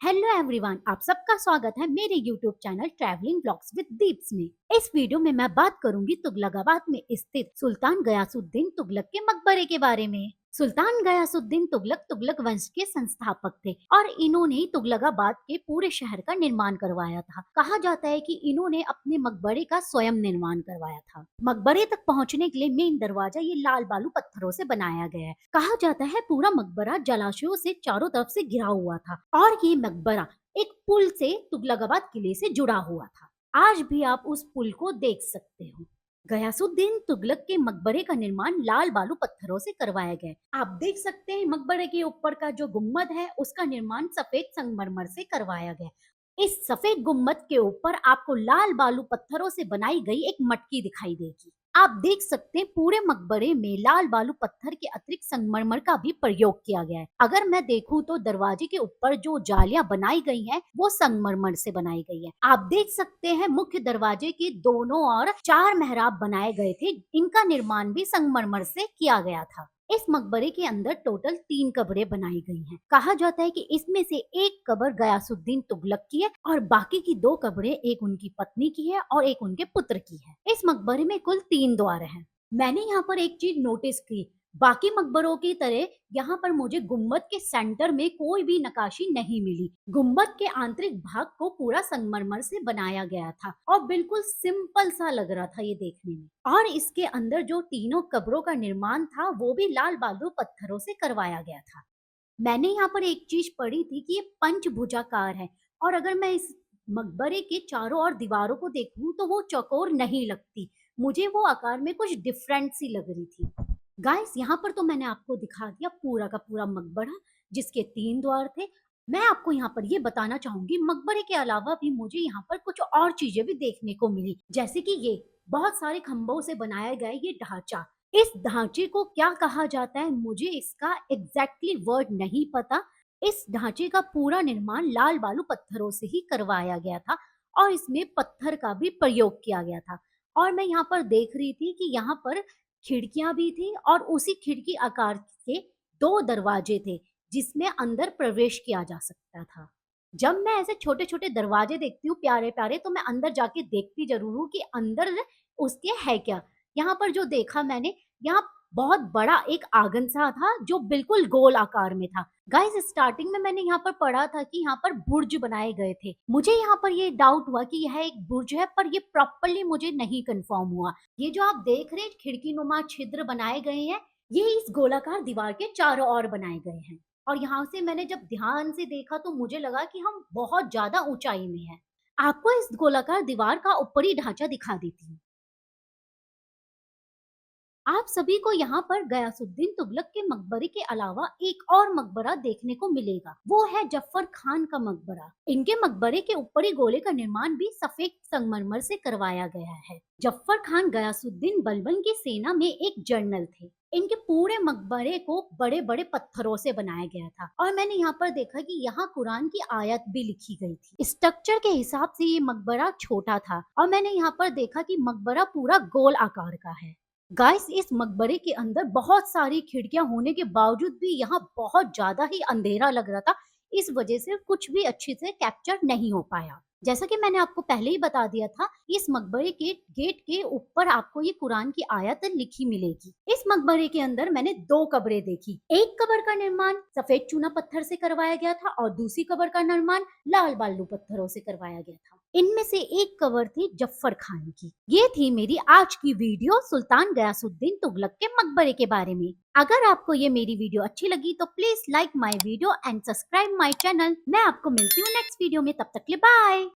Hello everyone, आप सबका स्वागत है मेरे YouTube channel travelling vlogs with Deep's में। इस वीडियो में मैं बात करूंगी तुगलकाबाद में स्थित सुल्तान गयासुद्दीन तुगलक के मकबरे के बारे में। सुल्तान गयासुद्दीन तुगलक तुगलक वंश के संस्थापक थे और इन्होंने ही तुगलकाबाद के पूरे शहर का निर्माण करवाया था। कहा जाता है कि इन्होंने अपने मकबरे का स्वयं निर्माण करवाया था। मकबरे तक पहुंचने के लिए मेन दरवाजा ये लाल बालू पत्थरों से बनाया गया है। कहा जाता है पूरा मकबरा जलाशयों से चारों तरफ से घिरा हुआ था और ये मकबरा एक पुल से तुगलकाबाद किले से जुड़ा हुआ था। आज भी आप उस पुल को देख सकते हो। गयासुद्दीन तुगलक के मकबरे का निर्माण लाल बालू पत्थरों से करवाया गया। आप देख सकते हैं मकबरे के ऊपर का जो गुम्बद है उसका निर्माण सफेद संगमरमर से करवाया गया। इस सफेद गुम्बद के ऊपर आपको लाल बालू पत्थरों से बनाई गई एक मटकी दिखाई देगी। आप देख सकते हैं पूरे मकबरे में लाल बालू पत्थर के अतिरिक्त संगमरमर का भी प्रयोग किया गया है। अगर मैं देखूं तो दरवाजे के ऊपर जो जालियां बनाई गई हैं वो संगमरमर से बनाई गई है। आप देख सकते हैं मुख्य दरवाजे के दोनों ओर 4 मेहराब बनाए गए थे, इनका निर्माण भी संगमरमर से किया गया था। इस मकबरे के अंदर टोटल 3 कब्रें बनाई गई हैं। कहा जाता है कि इसमें से एक कब्र गयासुद्दीन तुगलक की है और बाकी की 2 कब्रें एक उनकी पत्नी की है और एक उनके पुत्र की है। इस मकबरे में कुल 3 द्वार हैं। मैंने यहाँ पर एक चीज नोटिस की, बाकी मकबरों की तरह यहाँ पर मुझे गुम्बद के सेंटर में कोई भी नक्काशी नहीं मिली। गुम्बद के आंतरिक भाग को पूरा संगमरमर से बनाया गया था और बिल्कुल सिंपल सा लग रहा था ये देखने में। और इसके अंदर जो तीनों कब्रों का निर्माण था वो भी लाल बालू पत्थरों से करवाया गया था। मैंने यहाँ पर एक चीज पढ़ी थी कि ये पंचभुजाकार है और अगर मैं इस मकबरे के चारों ओर दीवारों को देखूं तो वो चौकोर नहीं लगती, मुझे वो आकार में कुछ डिफरेंट सी लग रही थी। गाइस यहाँ पर तो मैंने आपको दिखा दिया पूरा का पूरा मकबरा जिसके 3 द्वार थे। मैं आपको यहाँ पर ये बताना चाहूंगी मकबरे के अलावा भी मुझे यहाँ पर कुछ और चीजें भी देखने को मिली, जैसे कि ये बहुत सारे खंभों से बनाया गया ये ढांचा। इस ढांचे को क्या कहा जाता है मुझे इसका एग्जैक्टली वर्ड नहीं पता। इस ढांचे का पूरा निर्माण लाल बालू पत्थरों से ही करवाया गया था और इसमें पत्थर का भी प्रयोग किया गया था। और मैं यहाँ पर देख रही थी कि यहाँ पर खिड़कियां भी थी और उसी खिड़की आकार के 2 दरवाजे थे जिसमें अंदर प्रवेश किया जा सकता था। जब मैं ऐसे छोटे छोटे दरवाजे देखती हूँ प्यारे प्यारे तो मैं अंदर जाके देखती जरूर हूँ कि अंदर उसके है क्या। यहाँ पर जो देखा मैंने, यहाँ बहुत बड़ा एक आंगन सा था जो बिल्कुल गोल आकार में था। गाइस स्टार्टिंग में मैंने यहाँ पर पढ़ा था कि यहाँ पर बुर्ज बनाए गए थे। मुझे यहाँ पर ये डाउट हुआ कि यह एक बुर्ज है, पर ये प्रॉपरली मुझे नहीं कंफर्म हुआ। ये जो आप देख रहे हैं खिड़की नुमा छिद्र बनाए गए हैं ये इस गोलाकार दीवार के चारों ओर बनाए गए हैं। और यहाँ से मैंने जब ध्यान से देखा तो मुझे लगा कि हम बहुत ज्यादा ऊंचाई में हैं। आपको इस गोलाकार दीवार का ऊपरी ढांचा दिखा देती हूँ। आप सभी को यहाँ पर गयासुद्दीन तुगलक के मकबरे के अलावा एक और मकबरा देखने को मिलेगा, वो है जफर खान का मकबरा। इनके मकबरे के ऊपरी गोले का निर्माण भी सफेद संगमरमर से करवाया गया है। जफर खान गयासुद्दीन बलबन की सेना में एक जनरल थे। इनके पूरे मकबरे को बड़े बड़े पत्थरों से बनाया गया था और मैंने यहाँ पर देखा कि यहाँ कुरान की आयत भी लिखी गई थी। स्ट्रक्चर के हिसाब से ये मकबरा छोटा था और मैंने यहाँ पर देखा कि मकबरा पूरा गोल आकार का है। गाइस इस मकबरे के अंदर बहुत सारी खिड़कियां होने के बावजूद भी यहाँ बहुत ज्यादा ही अंधेरा लग रहा था, इस वजह से कुछ भी अच्छे से कैप्चर नहीं हो पाया। जैसा कि मैंने आपको पहले ही बता दिया था इस मकबरे के गेट के ऊपर आपको ये कुरान की आयत लिखी मिलेगी। इस मकबरे के अंदर मैंने 2 कब्रें देखी। एक कब्र का निर्माण सफेद चूना पत्थर से करवाया गया था और दूसरी कब्र का निर्माण लाल बालू पत्थरों से करवाया गया था। इनमें से एक कब्र थी जफर खान की। ये थी मेरी आज की वीडियो सुल्तान गयासुद्दीन तुगलक के मकबरे के बारे में। अगर आपको ये मेरी वीडियो अच्छी लगी तो please like my video and subscribe my channel. मैं आपको मिलती हूँ नेक्स्ट वीडियो में, तब तक के लिए बाय।